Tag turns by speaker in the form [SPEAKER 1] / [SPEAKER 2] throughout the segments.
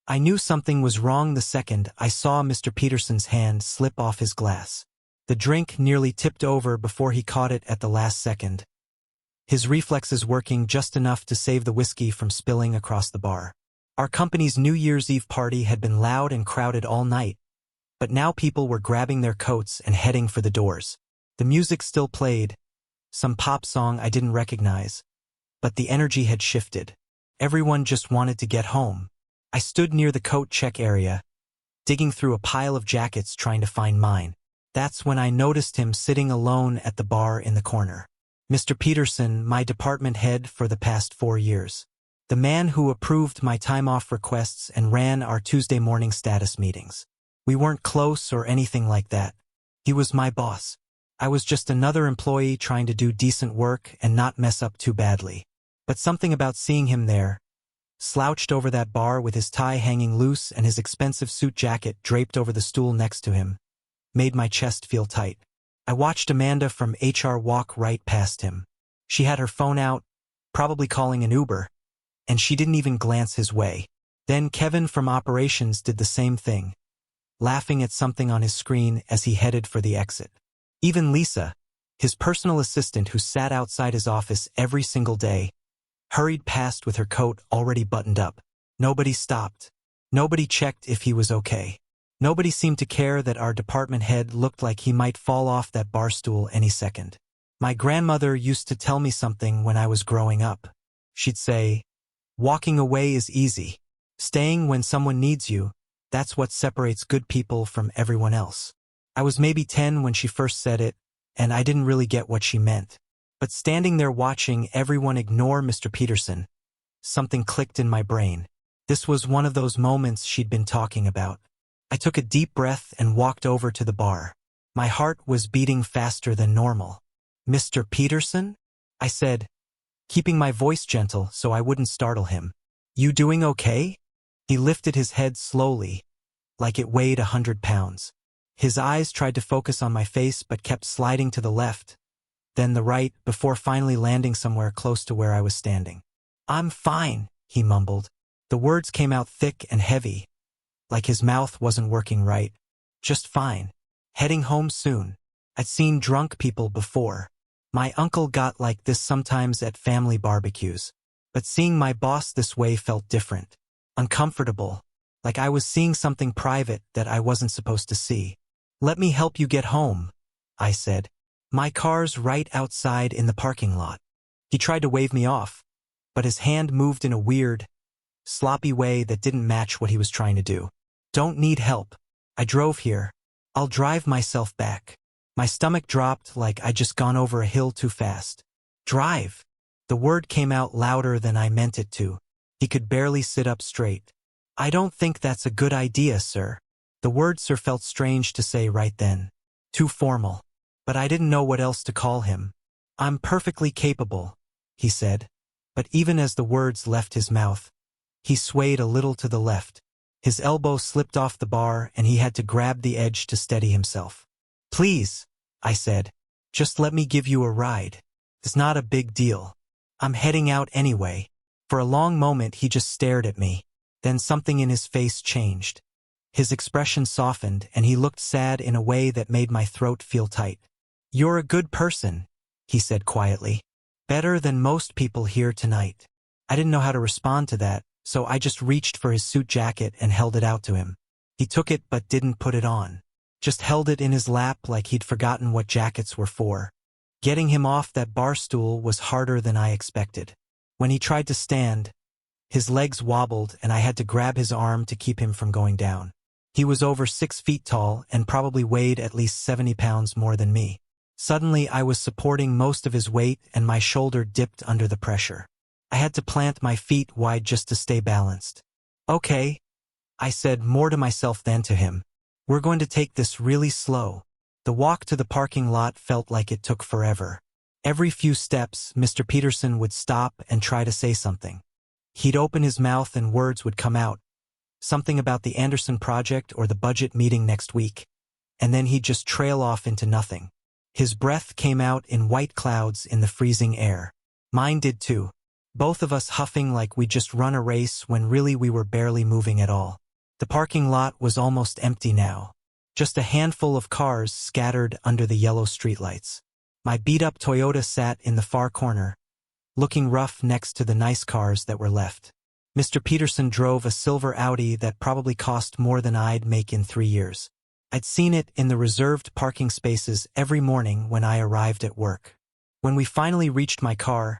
[SPEAKER 1] I knew something was wrong the second I saw Mr. Peterson's hand slip off his glass. The drink nearly tipped over before he caught it at the last second, his reflexes working just enough to save the whiskey from spilling across the bar. Our company's New Year's Eve party had been loud and crowded all night, but now people were grabbing their coats and heading for the doors. The music still played, some pop song I didn't recognize, but the energy had shifted. Everyone just wanted to get home. I stood near the coat check area, digging through a pile of jackets trying to find mine. That's when I noticed him sitting alone at the bar in the corner. Mr. Peterson, my department head for the past 4 years. The man who approved my time-off requests and ran our Tuesday morning status meetings. We weren't close or anything like that. He was my boss. I was just another employee trying to do decent work and not mess up too badly. But something about seeing him there, slouched over that bar with his tie hanging loose and his expensive suit jacket draped over the stool next to him, made my chest feel tight. I watched Amanda from HR walk right past him. She had her phone out, probably calling an Uber, and she didn't even glance his way. Then Kevin from operations did the same thing, laughing at something on his screen as he headed for the exit. Even Lisa, his personal assistant who sat outside his office every single day, hurried past with her coat already buttoned up. Nobody stopped. Nobody checked if he was okay. Nobody seemed to care that our department head looked like he might fall off that bar stool any second. My grandmother used to tell me something when I was growing up. She'd say, "Walking away is easy. Staying when someone needs you, that's what separates good people from everyone else." I was maybe 10 when she first said it, and I didn't really get what she meant. But standing there watching everyone ignore Mr. Peterson, something clicked in my brain. This was one of those moments she'd been talking about. I took a deep breath and walked over to the bar. My heart was beating faster than normal. "Mr. Peterson?" I said, keeping my voice gentle so I wouldn't startle him. "You doing okay?" He lifted his head slowly, like it weighed 100 pounds. His eyes tried to focus on my face but kept sliding to the left, then the right, before finally landing somewhere close to where I was standing. "I'm fine," he mumbled. The words came out thick and heavy, like his mouth wasn't working right. "Just fine. Heading home soon." I'd seen drunk people before. My uncle got like this sometimes at family barbecues. But seeing my boss this way felt different. Uncomfortable. Like I was seeing something private that I wasn't supposed to see. "Let me help you get home," I said. "My car's right outside in the parking lot." He tried to wave me off, but his hand moved in a weird, sloppy way that didn't match what he was trying to do. "Don't need help. I drove here. I'll drive myself back." My stomach dropped like I'd just gone over a hill too fast. "Drive." The word came out louder than I meant it to. He could barely sit up straight. "I don't think that's a good idea, sir." The word sir felt strange to say right then. Too formal. But I didn't know what else to call him. "I'm perfectly capable," he said. But even as the words left his mouth, he swayed a little to the left. His elbow slipped off the bar and he had to grab the edge to steady himself. "Please," I said, "just let me give you a ride. It's not a big deal. I'm heading out anyway." For a long moment he just stared at me. Then something in his face changed. His expression softened and he looked sad in a way that made my throat feel tight. "You're a good person," he said quietly. "Better than most people here tonight." I didn't know how to respond to that, so I just reached for his suit jacket and held it out to him. He took it but didn't put it on. Just held it in his lap like he'd forgotten what jackets were for. Getting him off that bar stool was harder than I expected. When he tried to stand, his legs wobbled and I had to grab his arm to keep him from going down. He was over 6 feet tall and probably weighed at least 70 pounds more than me. Suddenly I was supporting most of his weight and my shoulder dipped under the pressure. I had to plant my feet wide just to stay balanced. "Okay," I said more to myself than to him. "We're going to take this really slow." The walk to the parking lot felt like it took forever. Every few steps, Mr. Peterson would stop and try to say something. He'd open his mouth and words would come out. Something about the Anderson project or the budget meeting next week. And then he'd just trail off into nothing. His breath came out in white clouds in the freezing air. Mine did too. both of us huffing like we'd just run a race when really we were barely moving at all. The parking lot was almost empty now. Just a handful of cars scattered under the yellow streetlights. My beat-up Toyota sat in the far corner, looking rough next to the nice cars that were left. Mr. Peterson drove a silver Audi that probably cost more than I'd make in 3 years. I'd seen it in the reserved parking spaces every morning when I arrived at work. When we finally reached my car,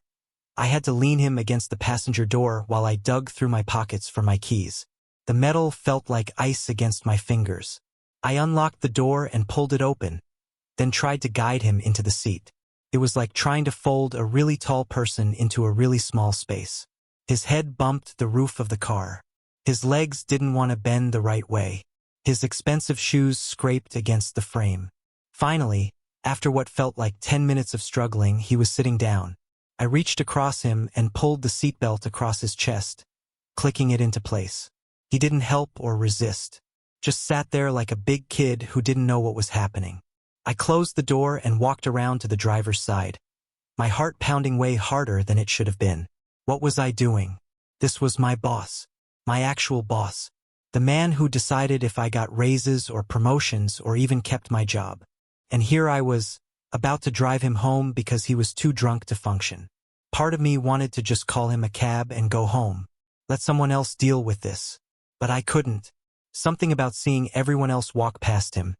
[SPEAKER 1] I had to lean him against the passenger door while I dug through my pockets for my keys. The metal felt like ice against my fingers. I unlocked the door and pulled it open, then tried to guide him into the seat. It was like trying to fold a really tall person into a really small space. His head bumped the roof of the car. His legs didn't want to bend the right way. His expensive shoes scraped against the frame. Finally, after what felt like 10 minutes of struggling, he was sitting down. I reached across him and pulled the seatbelt across his chest, clicking it into place. He didn't help or resist, just sat there like a big kid who didn't know what was happening. I closed the door and walked around to the driver's side, my heart pounding way harder than it should have been. What was I doing? This was my boss, my actual boss, the man who decided if I got raises or promotions or even kept my job. And here I was, about to drive him home because he was too drunk to function. Part of me wanted to just call him a cab and go home. Let someone else deal with this. But I couldn't. Something about seeing everyone else walk past him,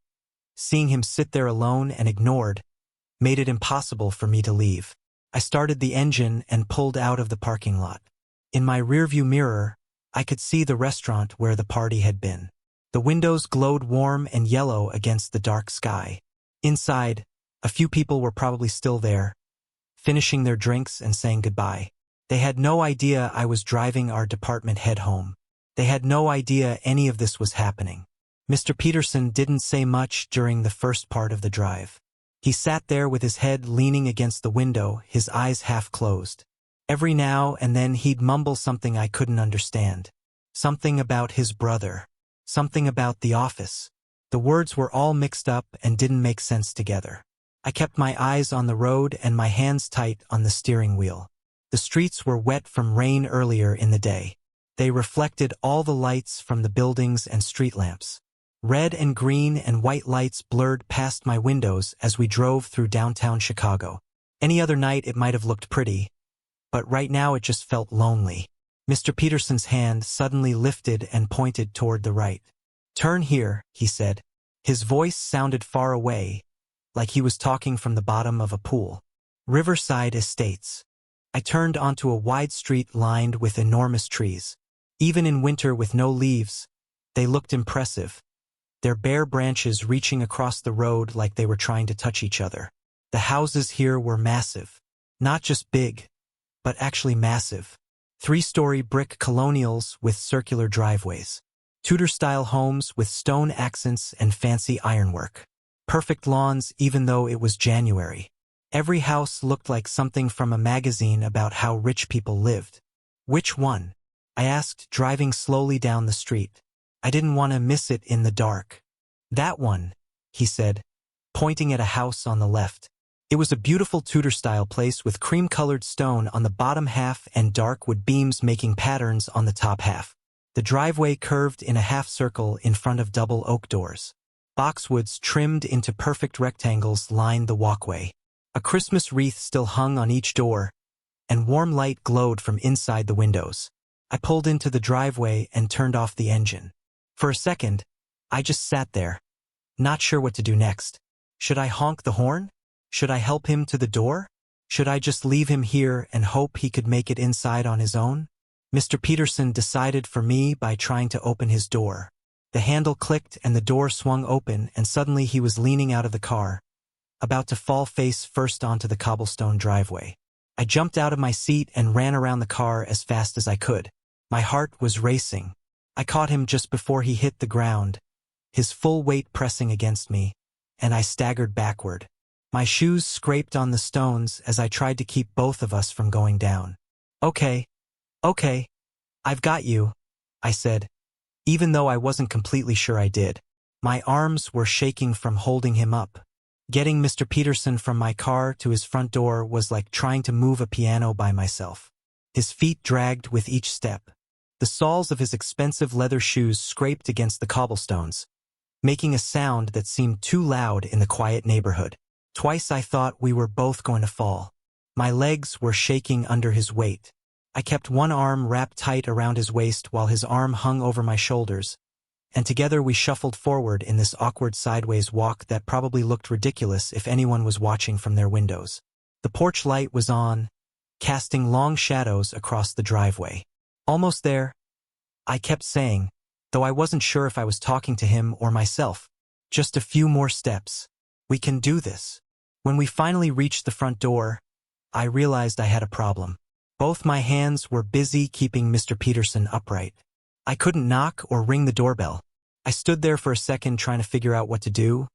[SPEAKER 1] seeing him sit there alone and ignored, made it impossible for me to leave. I started the engine and pulled out of the parking lot. In my rearview mirror, I could see the restaurant where the party had been. The windows glowed warm and yellow against the dark sky. Inside, a few people were probably still there, finishing their drinks and saying goodbye. They had no idea I was driving our department head home. They had no idea any of this was happening. Mr. Peterson didn't say much during the first part of the drive. He sat there with his head leaning against the window, his eyes half closed. Every now and then he'd mumble something I couldn't understand. Something about his brother. Something about the office. The words were all mixed up and didn't make sense together. I kept my eyes on the road and my hands tight on the steering wheel. The streets were wet from rain earlier in the day. They reflected all the lights from the buildings and street lamps. Red and green and white lights blurred past my windows as we drove through downtown Chicago. Any other night it might have looked pretty, but right now it just felt lonely. Mr. Peterson's hand suddenly lifted and pointed toward the right. "Turn here," he said. His voice sounded far away, like he was talking from the bottom of a pool. Riverside Estates. I turned onto a wide street lined with enormous trees. Even in winter with no leaves, they looked impressive, their bare branches reaching across the road like they were trying to touch each other. The houses here were massive. Not just big, but actually massive. 3-story brick colonials with circular driveways. Tudor-style homes with stone accents and fancy ironwork. Perfect lawns even though it was January. Every house looked like something from a magazine about how rich people lived. "Which one?" I asked, driving slowly down the street. I didn't want to miss it in the dark. "That one," he said, pointing at a house on the left. It was a beautiful Tudor-style place with cream-colored stone on the bottom half and dark wood beams making patterns on the top half. The driveway curved in a half-circle in front of double oak doors. Boxwoods trimmed into perfect rectangles lined the walkway. A Christmas wreath still hung on each door, and warm light glowed from inside the windows. I pulled into the driveway and turned off the engine. For a second, I just sat there, not sure what to do next. Should I honk the horn? Should I help him to the door? Should I just leave him here and hope he could make it inside on his own? Mr. Peterson decided for me by trying to open his door. The handle clicked and the door swung open, and suddenly he was leaning out of the car, about to fall face first onto the cobblestone driveway. I jumped out of my seat and ran around the car as fast as I could. My heart was racing. I caught him just before he hit the ground, his full weight pressing against me, and I staggered backward. My shoes scraped on the stones as I tried to keep both of us from going down. Okay, I've got you," I said, even though I wasn't completely sure I did. My arms were shaking from holding him up. Getting Mr. Peterson from my car to his front door was like trying to move a piano by myself. His feet dragged with each step. The soles of his expensive leather shoes scraped against the cobblestones, making a sound that seemed too loud in the quiet neighborhood. Twice I thought we were both going to fall. My legs were shaking under his weight. I kept one arm wrapped tight around his waist while his arm hung over my shoulders, and together we shuffled forward in this awkward sideways walk that probably looked ridiculous if anyone was watching from their windows. The porch light was on, casting long shadows across the driveway. Almost there, I kept saying, though I wasn't sure if I was talking to him or myself. Just a few more steps. We can do this. When we finally reached the front door, I realized I had a problem. Both my hands were busy keeping Mr. Peterson upright. I couldn't knock or ring the doorbell. I stood there for a second trying to figure out what to do.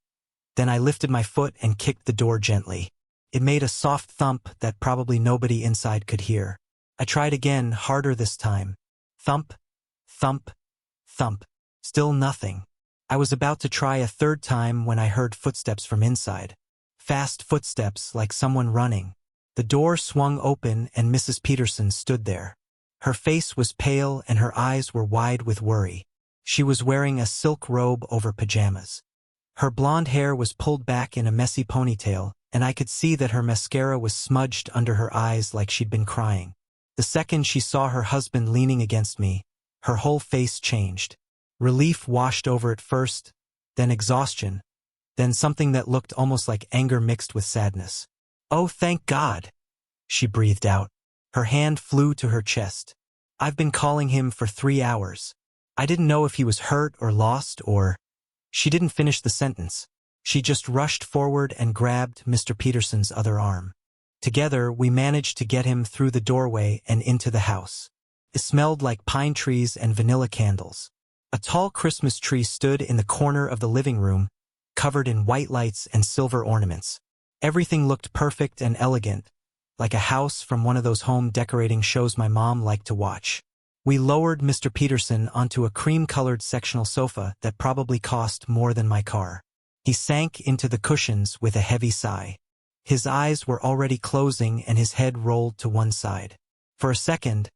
[SPEAKER 1] Then I lifted my foot and kicked the door gently. It made a soft thump that probably nobody inside could hear. I tried again, harder this time. Thump, thump, thump. Still nothing. I was about to try a third time when I heard footsteps from inside. Fast footsteps like someone running. The door swung open and Mrs. Peterson stood there. Her face was pale and her eyes were wide with worry. She was wearing a silk robe over pajamas. Her blonde hair was pulled back in a messy ponytail, and I could see that her mascara was smudged under her eyes like she'd been crying. The second she saw her husband leaning against me, her whole face changed. Relief washed over it first, then exhaustion, then something that looked almost like anger mixed with sadness. "Oh, thank God," she breathed out. Her hand flew to her chest. "I've been calling him for 3 hours. I didn't know if he was hurt or lost or—" She didn't finish the sentence. She just rushed forward and grabbed Mr. Peterson's other arm. Together, we managed to get him through the doorway and into the house. It smelled like pine trees and vanilla candles. A tall Christmas tree stood in the corner of the living room, covered in white lights and silver ornaments. Everything looked perfect and elegant, like a house from one of those home decorating shows my mom liked to watch. We lowered Mr. Peterson onto a cream-colored sectional sofa that probably cost more than my car. He sank into the cushions with a heavy sigh. His eyes were already closing and his head rolled to one side. For a second,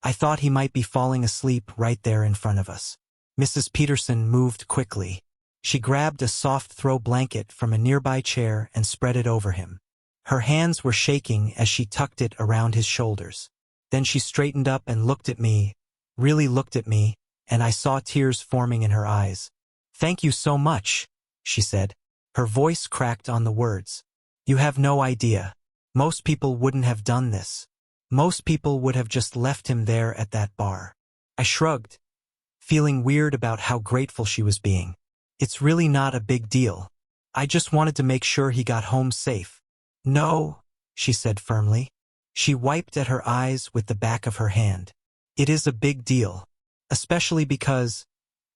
[SPEAKER 1] I thought he might be falling asleep right there in front of us. Mrs. Peterson moved quickly. She grabbed a soft throw blanket from a nearby chair and spread it over him. Her hands were shaking as she tucked it around his shoulders. Then she straightened up and looked at me, really looked at me, and I saw tears forming in her eyes. "Thank you so much," she said. Her voice cracked on the words. "You have no idea. Most people wouldn't have done this. Most people would have just left him there at that bar." I shrugged, feeling weird about how grateful she was being. "It's really not a big deal. I just wanted to make sure he got home safe." "No," she said firmly. She wiped at her eyes with the back of her hand. "It is a big deal. Especially because—"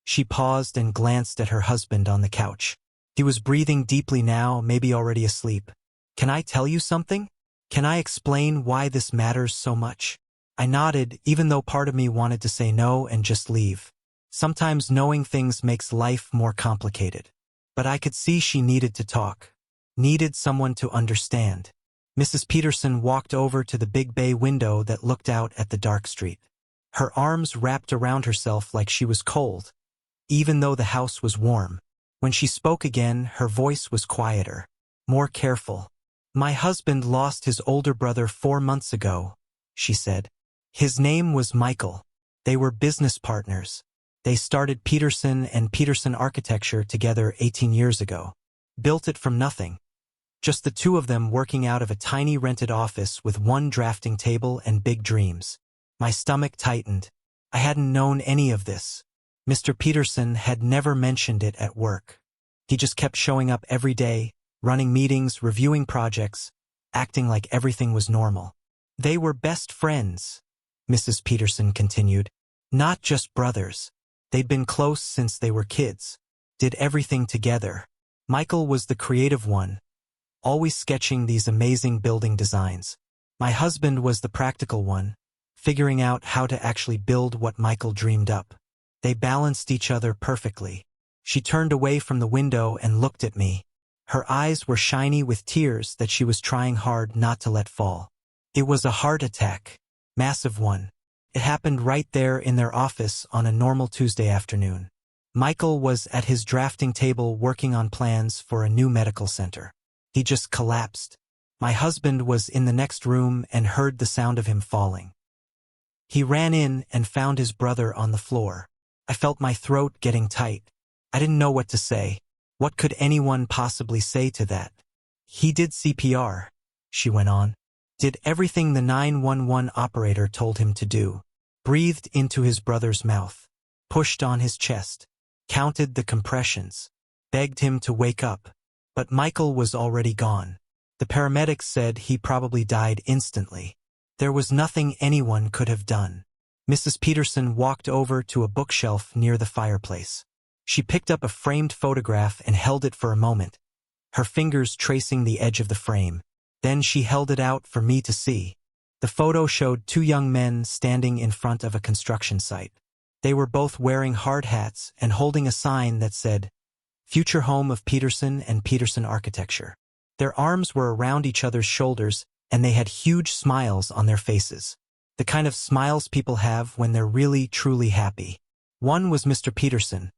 [SPEAKER 1] She paused and glanced at her husband on the couch. He was breathing deeply now, maybe already asleep. "Can I tell you something? Can I explain why this matters so much?" I nodded, even though part of me wanted to say no and just leave. Sometimes knowing things makes life more complicated. But I could see she needed to talk. Needed someone to understand. Mrs. Peterson walked over to the big bay window that looked out at the dark street. Her arms wrapped around herself like she was cold, even though the house was warm. When she spoke again, her voice was quieter, more careful. "My husband lost his older brother 4 months ago," she said. "His name was Michael. They were business partners. They started Peterson and Peterson Architecture together 18 years ago. Built it from nothing. Just the two of them working out of a tiny rented office with one drafting table and big dreams." My stomach tightened. I hadn't known any of this. Mr. Peterson had never mentioned it at work. He just kept showing up every day, running meetings, reviewing projects, acting like everything was normal. "They were best friends," Mrs. Peterson continued. "Not just brothers. They'd been close since they were kids. Did everything together. Michael was the creative one, always sketching these amazing building designs. My husband was the practical one, figuring out how to actually build what Michael dreamed up. They balanced each other perfectly." She turned away from the window and looked at me. Her eyes were shiny with tears that she was trying hard not to let fall. "It was a heart attack," Massive one. It happened right there in their office on a normal Tuesday afternoon. Michael was at his drafting table working on plans for a new medical center. He just collapsed. My husband was in the next room and heard the sound of him falling. He ran in and found his brother on the floor. I felt my throat getting tight. I didn't know what to say. What could anyone possibly say to that? He did CPR, she went on. Did everything the 911 operator told him to do. Breathed into his brother's mouth. Pushed on his chest. Counted the compressions. Begged him to wake up. But Michael was already gone. The paramedics said he probably died instantly. There was nothing anyone could have done. Mrs. Peterson walked over to a bookshelf near the fireplace. She picked up a framed photograph and held it for a moment, her fingers tracing the edge of the frame. Then she held it out for me to see. The photo showed two young men standing in front of a construction site. They were both wearing hard hats and holding a sign that said, "Future Home of Peterson and Peterson Architecture." Their arms were around each other's shoulders, and they had huge smiles on their faces. The kind of smiles people have when they're really, truly happy. One was Mr. Peterson,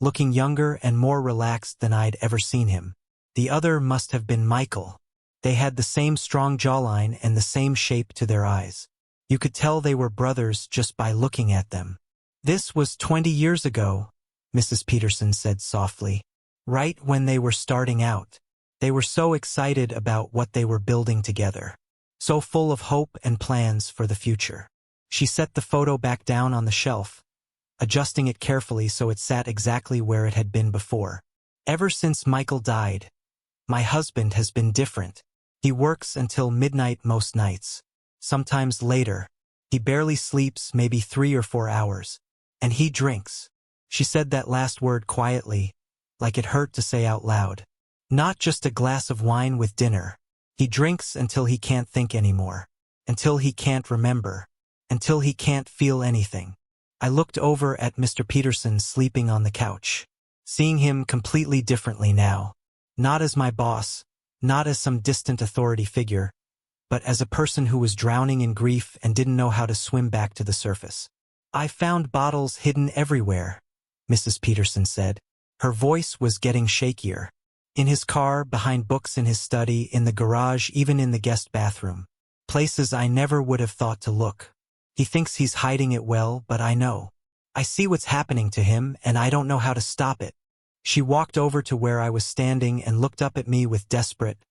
[SPEAKER 1] looking younger and more relaxed than I'd ever seen him. The other must have been Michael. They had the same strong jawline and the same shape to their eyes. You could tell they were brothers just by looking at them. "This was 20 years ago," Mrs. Peterson said softly. "Right when they were starting out. They were so excited about what they were building together. So full of hope and plans for the future." She set the photo back down on the shelf, adjusting it carefully so it sat exactly where it had been before. "Ever since Michael died, my husband has been different. He works until midnight most nights. Sometimes later. He barely sleeps maybe 3 or 4 hours. And he drinks." She said that last word quietly, like it hurt to say out loud. "Not just a glass of wine with dinner. He drinks until he can't think anymore. Until he can't remember. Until he can't feel anything." I looked over at Mr. Peterson sleeping on the couch, seeing him completely differently now. Not as my boss, not as some distant authority figure, but as a person who was drowning in grief and didn't know how to swim back to the surface. "I found bottles hidden everywhere," Mrs. Peterson said. Her voice was getting shakier. "In his car, behind books in his study, in the garage, even in the guest bathroom. Places I never would have thought to look. He thinks he's hiding it well, but I know. I see what's happening to him, and I don't know how to stop it." She walked over to where I was standing and looked up at me with desperate,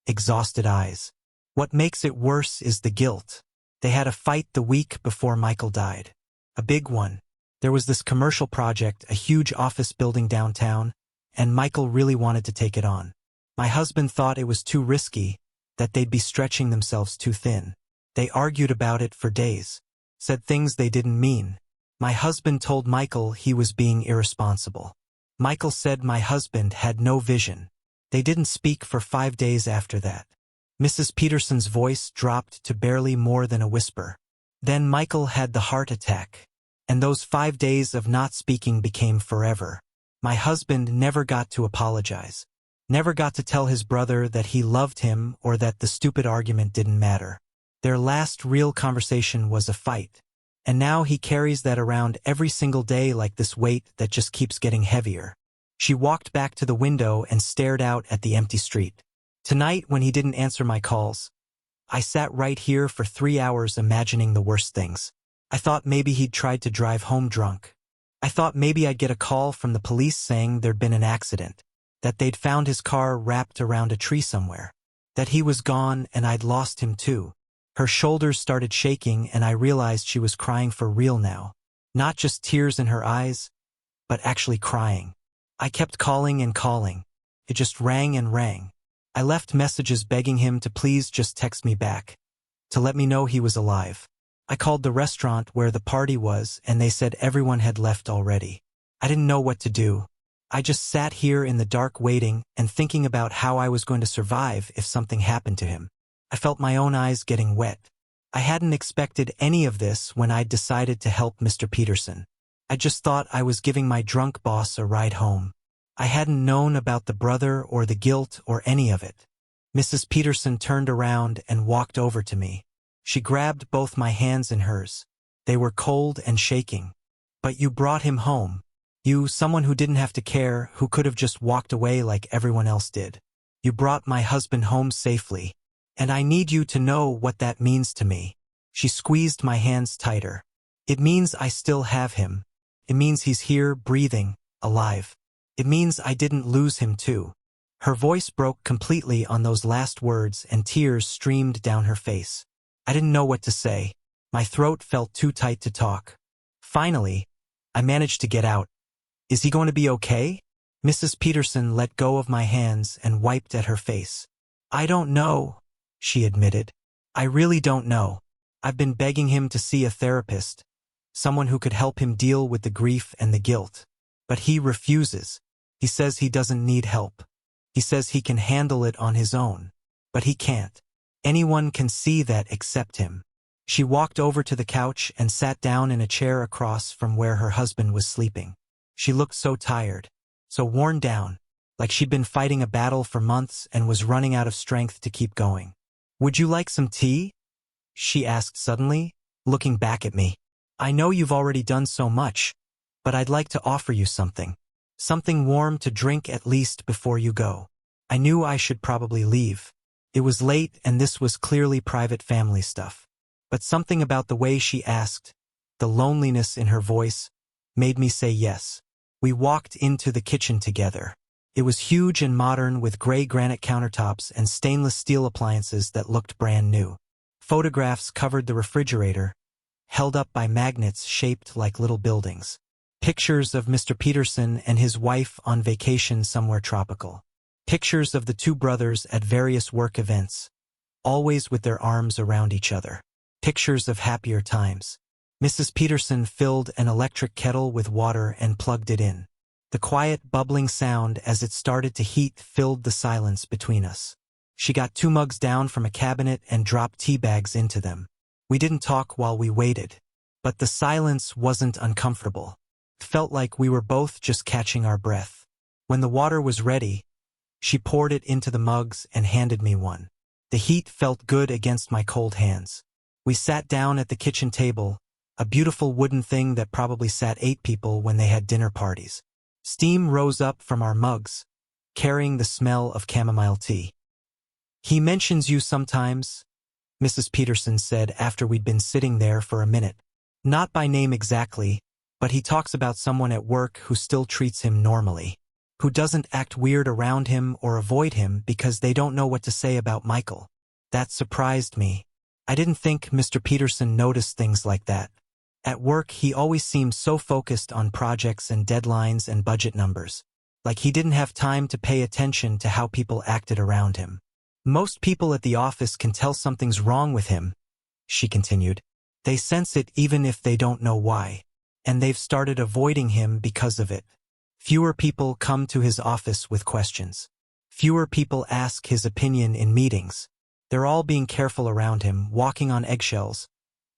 [SPEAKER 1] exhausted eyes. "What makes it worse is the guilt. They had a fight the week before Michael died. A big one. There was this commercial project, a huge office building downtown, and Michael really wanted to take it on. My husband thought it was too risky, that they'd be stretching themselves too thin. They argued about it for days. Said things they didn't mean. My husband told Michael he was being irresponsible. Michael said my husband had no vision. They didn't speak for 5 days after that." Mrs. Peterson's voice dropped to barely more than a whisper. "Then Michael had the heart attack. And those 5 days of not speaking became forever. My husband never got to apologize. Never got to tell his brother that he loved him or that the stupid argument didn't matter. Their last real conversation was a fight. And now he carries that around every single day like this weight that just keeps getting heavier." She walked back to the window and stared out at the empty street. "Tonight, when he didn't answer my calls, I sat right here for 3 hours imagining the worst things. I thought maybe he'd tried to drive home drunk. I thought maybe I'd get a call from the police saying there'd been an accident, that they'd found his car wrapped around a tree somewhere, that he was gone and I'd lost him too." Her shoulders started shaking and I realized she was crying for real now. Not just tears in her eyes, but actually crying. I kept calling and calling. It just rang and rang. I left messages begging him to please just text me back, to let me know he was alive. I called the restaurant where the party was and they said everyone had left already. I didn't know what to do. I just sat here in the dark waiting and thinking about how I was going to survive if something happened to him. I felt my own eyes getting wet. I hadn't expected any of this when I'd decided to help Mr. Peterson. I just thought I was giving my drunk boss a ride home. I hadn't known about the brother or the guilt or any of it. Mrs. Peterson turned around and walked over to me. She grabbed both my hands in hers. They were cold and shaking. But you brought him home. You, someone who didn't have to care, who could have just walked away like everyone else did. You brought my husband home safely. And I need you to know what that means to me. She squeezed my hands tighter. It means I still have him. It means he's here, breathing, alive. It means I didn't lose him too. Her voice broke completely on those last words and tears streamed down her face. I didn't know what to say. My throat felt too tight to talk. Finally, I managed to get out. Is he going to be okay? Mrs. Peterson let go of my hands and wiped at her face. I don't know, she admitted. I really don't know. I've been begging him to see a therapist, someone who could help him deal with the grief and the guilt. But he refuses. He says he doesn't need help. He says he can handle it on his own. But he can't. Anyone can see that except him. She walked over to the couch and sat down in a chair across from where her husband was sleeping. She looked so tired, so worn down, like she'd been fighting a battle for months and was running out of strength to keep going. Would you like some tea? She asked suddenly, looking back at me. I know you've already done so much, but I'd like to offer you something. Something warm to drink at least before you go. I knew I should probably leave. It was late and this was clearly private family stuff. But something about the way she asked, the loneliness in her voice, made me say yes. We walked into the kitchen together. It was huge and modern with gray granite countertops and stainless steel appliances that looked brand new. Photographs covered the refrigerator, held up by magnets shaped like little buildings. Pictures of Mr. Peterson and his wife on vacation somewhere tropical. Pictures of the two brothers at various work events, always with their arms around each other. Pictures of happier times. Mrs. Peterson filled an electric kettle with water and plugged it in. The quiet, bubbling sound as it started to heat filled the silence between us. She got 2 mugs down from a cabinet and dropped tea bags into them. We didn't talk while we waited. But the silence wasn't uncomfortable. It felt like we were both just catching our breath. When the water was ready, she poured it into the mugs and handed me one. The heat felt good against my cold hands. We sat down at the kitchen table, a beautiful wooden thing that probably sat 8 people when they had dinner parties. Steam rose up from our mugs, carrying the smell of chamomile tea. He mentions you sometimes, Mrs. Peterson said after we'd been sitting there for a minute. Not by name exactly, but he talks about someone at work who still treats him normally, who doesn't act weird around him or avoid him because they don't know what to say about Michael. That surprised me. I didn't think Mr. Peterson noticed things like that. At work, he always seemed so focused on projects and deadlines and budget numbers, like he didn't have time to pay attention to how people acted around him. Most people at the office can tell something's wrong with him, she continued. They sense it even if they don't know why, and they've started avoiding him because of it. Fewer people come to his office with questions. Fewer people ask his opinion in meetings. They're all being careful around him, walking on eggshells,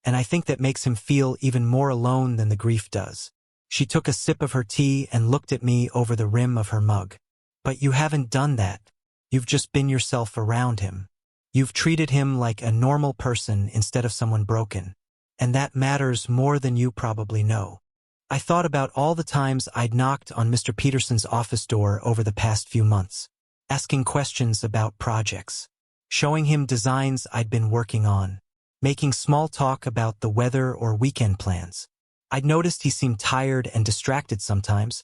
[SPEAKER 1] and I think that makes him feel even more alone than the grief does. She took a sip of her tea and looked at me over the rim of her mug. But you haven't done that. You've just been yourself around him. You've treated him like a normal person instead of someone broken. And that matters more than you probably know. I thought about all the times I'd knocked on Mr. Peterson's office door over the past few months, asking questions about projects, showing him designs I'd been working on, making small talk about the weather or weekend plans. I'd noticed he seemed tired and distracted sometimes,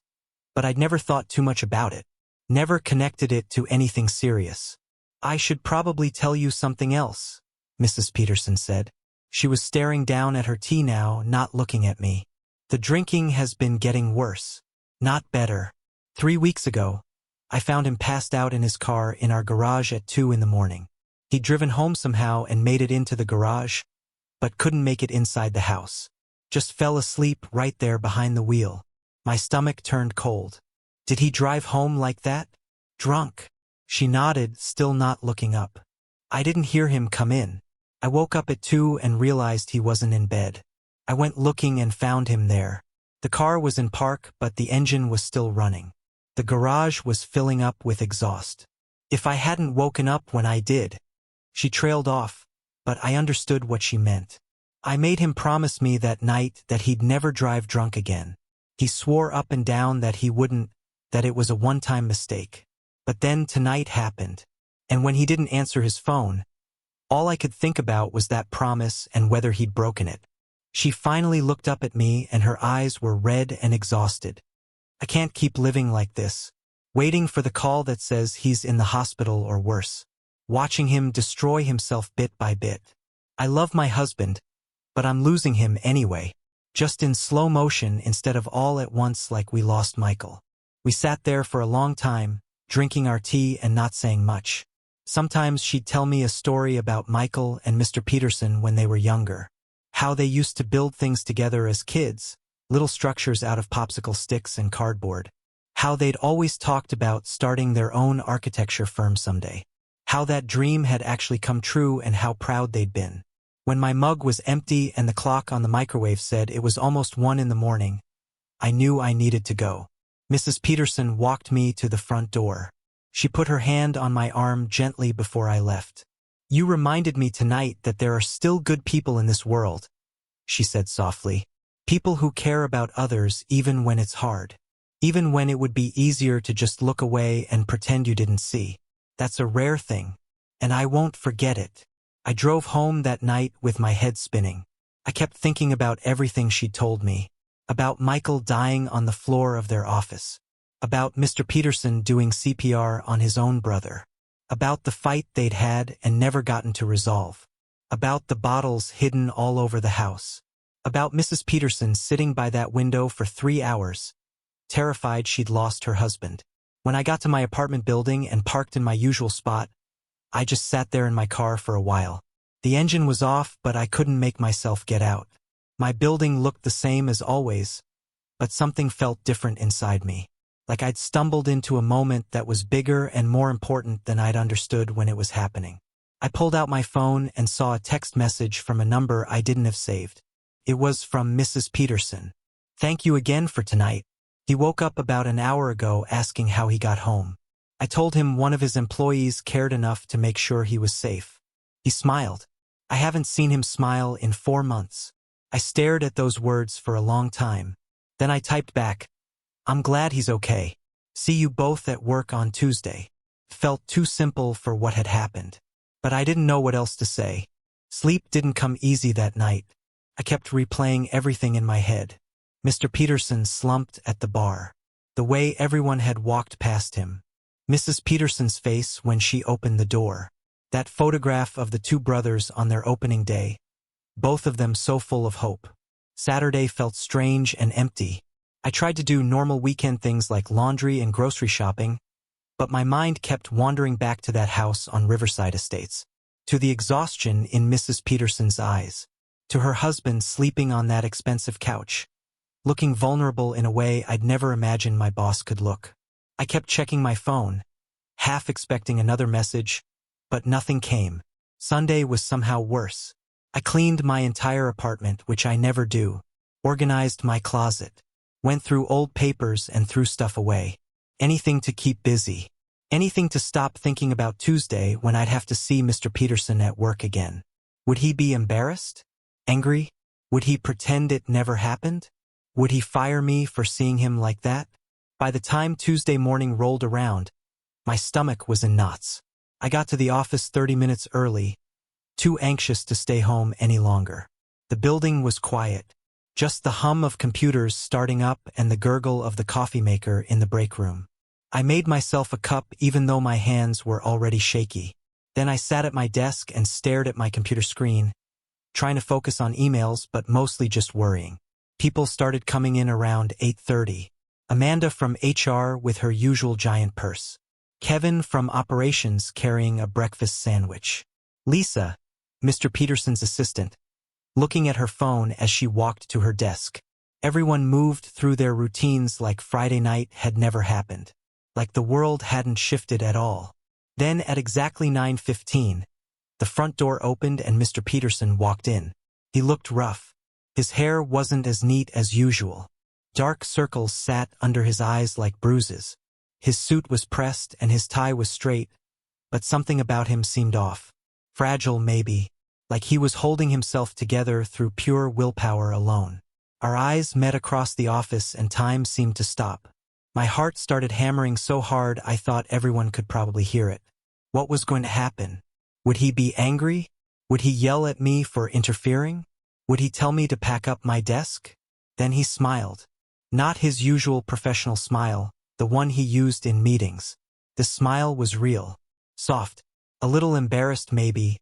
[SPEAKER 1] but I'd never thought too much about it, never connected it to anything serious. I should probably tell you something else, Mrs. Peterson said. She was staring down at her tea now, not looking at me. The drinking has been getting worse, not better. 3 weeks ago, I found him passed out in his car in our garage at 2 in the morning. He'd driven home somehow and made it into the garage, but couldn't make it inside the house. Just fell asleep right there behind the wheel. My stomach turned cold. Did he drive home like that? Drunk? She nodded, still not looking up. I didn't hear him come in. I woke up at 2 and realized he wasn't in bed. I went looking and found him there. The car was in park, but the engine was still running. The garage was filling up with exhaust. If I hadn't woken up when I did. She trailed off, but I understood what she meant. I made him promise me that night that he'd never drive drunk again. He swore up and down that he wouldn't, that it was a one-time mistake. But then tonight happened. And when he didn't answer his phone, all I could think about was that promise and whether he'd broken it. She finally looked up at me and her eyes were red and exhausted. I can't keep living like this, waiting for the call that says he's in the hospital or worse, watching him destroy himself bit by bit. I love my husband, but I'm losing him anyway, just in slow motion instead of all at once like we lost Michael. We sat there for a long time, drinking our tea and not saying much. Sometimes she'd tell me a story about Michael and Mr. Peterson when they were younger, how they used to build things together as kids, little structures out of popsicle sticks and cardboard, how they'd always talked about starting their own architecture firm someday, how that dream had actually come true and how proud they'd been. When my mug was empty and the clock on the microwave said it was almost 1 a.m, I knew I needed to go. Mrs. Peterson walked me to the front door. She put her hand on my arm gently before I left. "You reminded me tonight that there are still good people in this world," she said softly. "People who care about others even when it's hard. Even when it would be easier to just look away and pretend you didn't see. That's a rare thing, and I won't forget it." I drove home that night with my head spinning. I kept thinking about everything she'd told me. About Michael dying on the floor of their office. About Mr. Peterson doing CPR on his own brother. About the fight they'd had and never gotten to resolve. About the bottles hidden all over the house. About Mrs. Peterson sitting by that window for 3 hours, terrified she'd lost her husband. When I got to my apartment building and parked in my usual spot, I just sat there in my car for a while. The engine was off, but I couldn't make myself get out. My building looked the same as always, but something felt different inside me. Like I'd stumbled into a moment that was bigger and more important than I'd understood when it was happening. I pulled out my phone and saw a text message from a number I didn't have saved. It was from Mrs. Peterson. "Thank you again for tonight. He woke up about an hour ago asking how he got home. I told him one of his employees cared enough to make sure he was safe." He smiled. I haven't seen him smile in 4 months. I stared at those words for a long time. Then I typed back, "I'm glad he's okay. See you both at work on Tuesday." Felt too simple for what had happened. But I didn't know what else to say. Sleep didn't come easy that night. I kept replaying everything in my head. Mr. Peterson slumped at the bar. The way everyone had walked past him. Mrs. Peterson's face when she opened the door. That photograph of the 2 brothers on their opening day. Both of them so full of hope. Saturday felt strange and empty. I tried to do normal weekend things like laundry and grocery shopping, but my mind kept wandering back to that house on Riverside Estates. To the exhaustion in Mrs. Peterson's eyes. To her husband sleeping on that expensive couch. Looking vulnerable in a way I'd never imagined my boss could look. I kept checking my phone, half expecting another message, but nothing came. Sunday was somehow worse. I cleaned my entire apartment, which I never do, organized my closet, went through old papers and threw stuff away. Anything to keep busy. Anything to stop thinking about Tuesday when I'd have to see Mr. Peterson at work again. Would he be embarrassed? Angry? Would he pretend it never happened? Would he fire me for seeing him like that? By the time Tuesday morning rolled around, my stomach was in knots. I got to the office 30 minutes early, too anxious to stay home any longer. The building was quiet, just the hum of computers starting up and the gurgle of the coffee maker in the break room. I made myself a cup even though my hands were already shaky. Then I sat at my desk and stared at my computer screen, trying to focus on emails but mostly just worrying. People started coming in around 8:30. Amanda from HR with her usual giant purse. Kevin from operations carrying a breakfast sandwich. Lisa, Mr. Peterson's assistant, looking at her phone as she walked to her desk. Everyone moved through their routines like Friday night had never happened. Like the world hadn't shifted at all. Then at exactly 9:15, the front door opened and Mr. Peterson walked in. He looked rough. His hair wasn't as neat as usual. Dark circles sat under his eyes like bruises. His suit was pressed and his tie was straight, but something about him seemed off. Fragile, maybe. like he was holding himself together through pure willpower alone. Our eyes met across the office and time seemed to stop. My heart started hammering so hard I thought everyone could probably hear it. What was going to happen? Would he be angry? Would he yell at me for interfering? Would he tell me to pack up my desk? Then he smiled. Not his usual professional smile, the one he used in meetings. The smile was real. Soft. A little embarrassed maybe,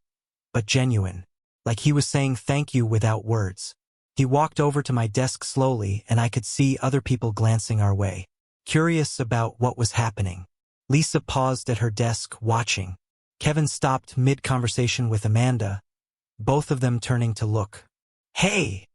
[SPEAKER 1] but genuine. Like he was saying thank you without words. He walked over to my desk slowly and I could see other people glancing our way, curious about what was happening. Lisa paused at her desk, watching. Kevin stopped mid-conversation with Amanda, both of them turning to look. "Hey!"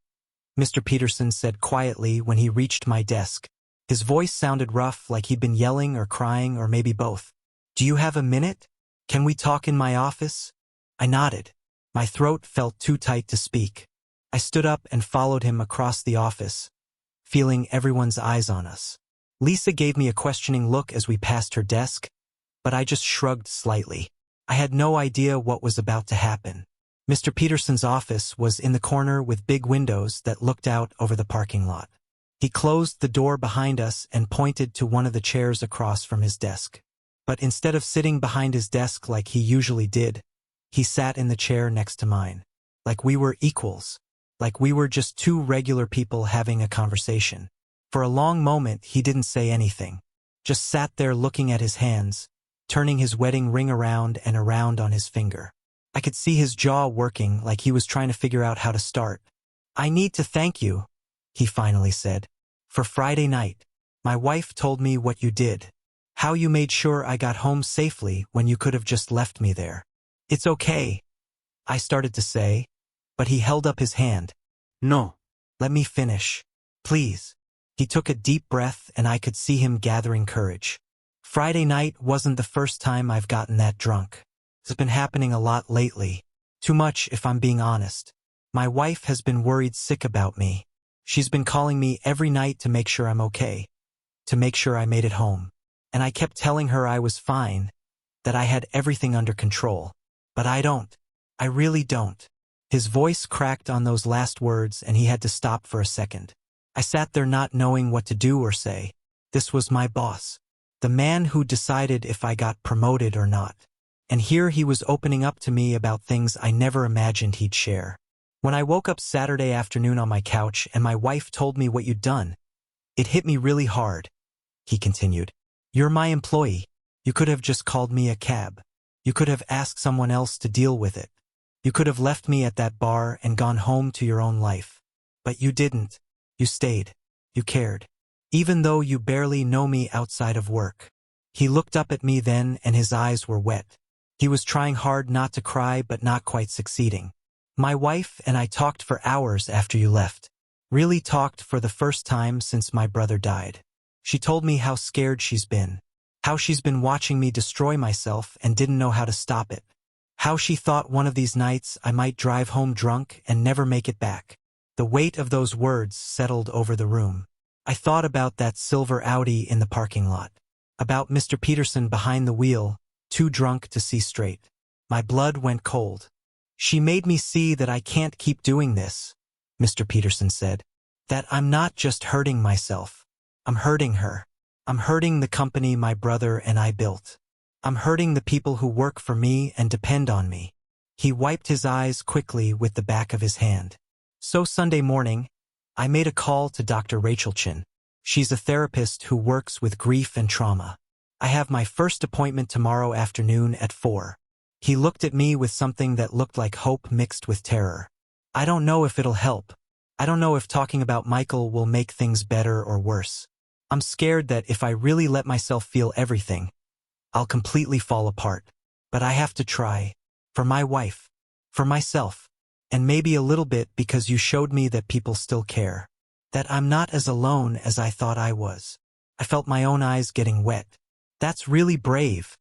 [SPEAKER 1] Mr. Peterson said quietly when he reached my desk. His voice sounded rough, like he'd been yelling or crying or maybe both. "Do you have a minute? Can we talk in my office?" I nodded. My throat felt too tight to speak. I stood up and followed him across the office, feeling everyone's eyes on us. Lisa gave me a questioning look as we passed her desk, but I just shrugged slightly. I had no idea what was about to happen. Mr. Peterson's office was in the corner with big windows that looked out over the parking lot. He closed the door behind us and pointed to one of the chairs across from his desk. But instead of sitting behind his desk like he usually did, he sat in the chair next to mine. Like we were equals. Like we were just two regular people having a conversation. For a long moment he didn't say anything. Just sat there looking at his hands, turning his wedding ring around and around on his finger. I could see his jaw working like he was trying to figure out how to start. "I need to thank you," he finally said, "for Friday night. My wife told me what you did. How you made sure I got home safely when you could have just left me there." "It's okay," I started to say, but he held up his hand. "No. Let me finish. Please." He took a deep breath and I could see him gathering courage. Friday night wasn't the first time I've gotten that drunk. It's been happening a lot lately. Too much if I'm being honest. My wife has been worried sick about me. She's been calling me every night to make sure I'm okay, to make sure I made it home. And I kept telling her I was fine, that I had everything under control. But I don't. I really don't. His voice cracked on those last words and he had to stop for a second. I sat there not knowing what to do or say. This was my boss. The man who decided if I got promoted or not. And here he was opening up to me about things I never imagined he'd share. When I woke up Saturday afternoon on my couch and my wife told me what you'd done, it hit me really hard. He continued. "You're my employee. You could have just called me a cab. You could have asked someone else to deal with it. You could have left me at that bar and gone home to your own life. But you didn't. You stayed. You cared. Even though you barely know me outside of work." He looked up at me then and his eyes were wet. He was trying hard not to cry but not quite succeeding. "My wife and I talked for hours after you left. Really talked for the first time since my brother died. She told me how scared she's been. How she's been watching me destroy myself and didn't know how to stop it. How she thought one of these nights I might drive home drunk and never make it back." The weight of those words settled over the room. I thought about that silver Audi in the parking lot. About Mr. Peterson behind the wheel, too drunk to see straight. My blood went cold. "She made me see that I can't keep doing this," Mr. Peterson said. "That I'm not just hurting myself. I'm hurting her. I'm hurting the company my brother and I built. I'm hurting the people who work for me and depend on me." He wiped his eyes quickly with the back of his hand. So Sunday morning, I made a call to Dr. Rachel Chin. She's a therapist who works with grief and trauma. I have my first appointment tomorrow afternoon at 4. He looked at me with something that looked like hope mixed with terror. "I don't know if it'll help. I don't know if talking about Michael will make things better or worse. I'm scared that if I really let myself feel everything, I'll completely fall apart. But I have to try. For my wife. For myself. And maybe a little bit because you showed me that people still care. That I'm not as alone as I thought I was." I felt my own eyes getting wet. "That's really brave,"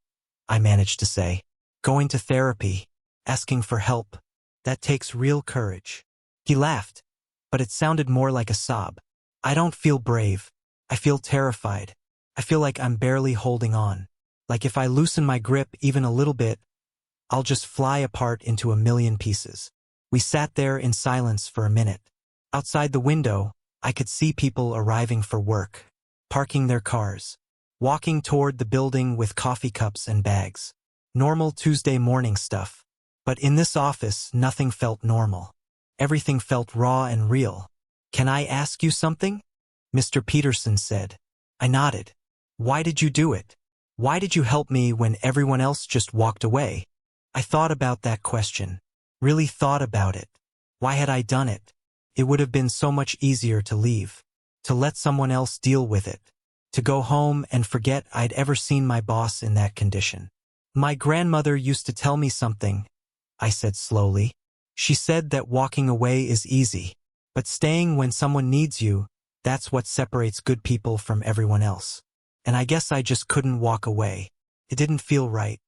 [SPEAKER 1] I managed to say. "Going to therapy. Asking for help. That takes real courage." He laughed, but it sounded more like a sob. "I don't feel brave. I feel terrified. I feel like I'm barely holding on. Like if I loosen my grip even a little bit, I'll just fly apart into a million pieces." We sat there in silence for a minute. Outside the window, I could see people arriving for work, parking their cars, walking toward the building with coffee cups and bags. Normal Tuesday morning stuff. But in this office, nothing felt normal. Everything felt raw and real. "Can I ask you something?" Mr. Peterson said. I nodded. "Why did you do it? Why did you help me when everyone else just walked away?" I thought about that question. Really thought about it. Why had I done it? It would have been so much easier to leave. To let someone else deal with it. To go home and forget I'd ever seen my boss in that condition. "My grandmother used to tell me something," I said slowly. "She said that walking away is easy. But staying when someone needs you, that's what separates good people from everyone else. And I guess I just couldn't walk away. It didn't feel right."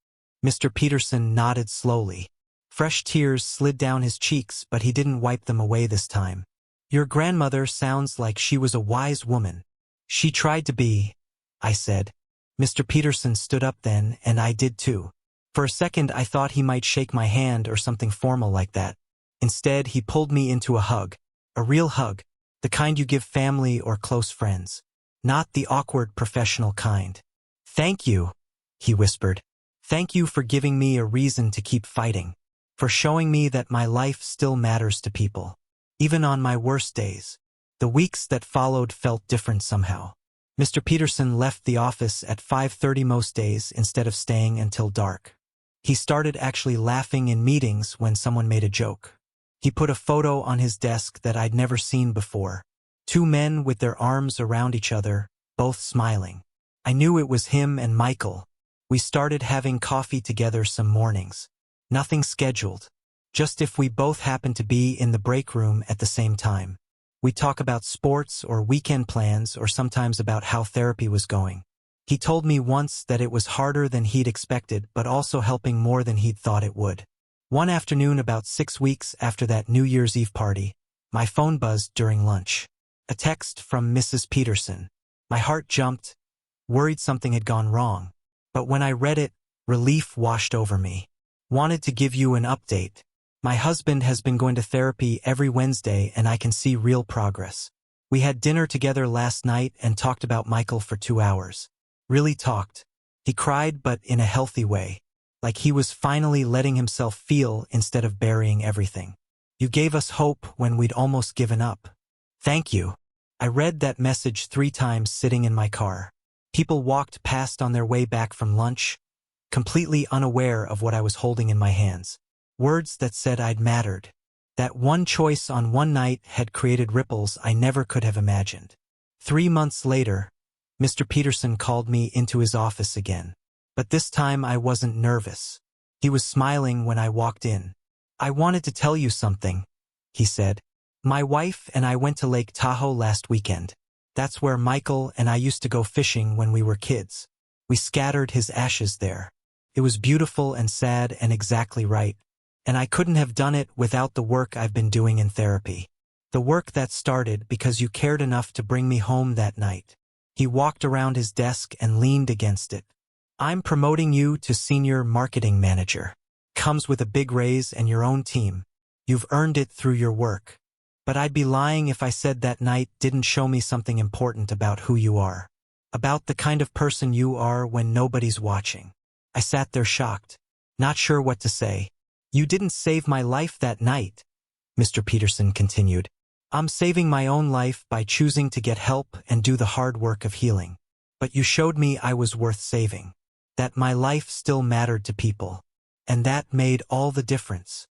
[SPEAKER 1] Mr. Peterson nodded slowly. Fresh tears slid down his cheeks, but he didn't wipe them away this time. "Your grandmother sounds like she was a wise woman." "She tried to be," I said. Mr. Peterson stood up then, and I did too. For a second I thought he might shake my hand or something formal like that. Instead, he pulled me into a hug. A real hug. The kind you give family or close friends. Not the awkward professional kind. "Thank you," he whispered. "Thank you for giving me a reason to keep fighting. For showing me that my life still matters to people. Even on my worst days." The weeks that followed felt different somehow. Mr. Peterson left the office at 5:30 most days instead of staying until dark. He started actually laughing in meetings when someone made a joke. He put a photo on his desk that I'd never seen before. Two men with their arms around each other, both smiling. I knew it was him and Michael. We started having coffee together some mornings. Nothing scheduled. Just if we both happened to be in the break room at the same time. We talk about sports or weekend plans or sometimes about how therapy was going. He told me once that it was harder than he'd expected but also helping more than he'd thought it would. One afternoon about 6 weeks after that New Year's Eve party, my phone buzzed during lunch. A text from Mrs. Peterson. My heart jumped, worried something had gone wrong. But when I read it, relief washed over me. "Wanted to give you an update. My husband has been going to therapy every Wednesday and I can see real progress. We had dinner together last night and talked about Michael for 2 hours. Really talked. He cried but in a healthy way. Like he was finally letting himself feel instead of burying everything. You gave us hope when we'd almost given up. Thank you." I read that message 3 times sitting in my car. People walked past on their way back from lunch, completely unaware of what I was holding in my hands. Words that said I'd mattered. That one choice on one night had created ripples I never could have imagined. 3 months later, Mr. Peterson called me into his office again. But this time I wasn't nervous. He was smiling when I walked in. "I wanted to tell you something," he said. "My wife and I went to Lake Tahoe last weekend. That's where Michael and I used to go fishing when we were kids. We scattered his ashes there. It was beautiful and sad and exactly right. And I couldn't have done it without the work I've been doing in therapy. The work that started because you cared enough to bring me home that night." He walked around his desk and leaned against it. "I'm promoting you to senior marketing manager. Comes with a big raise and your own team. You've earned it through your work. But I'd be lying if I said that night didn't show me something important about who you are. About the kind of person you are when nobody's watching." I sat there shocked, not sure what to say. "You didn't save my life that night," Mr. Peterson continued. "I'm saving my own life by choosing to get help and do the hard work of healing. But you showed me I was worth saving. That my life still mattered to people. And that made all the difference."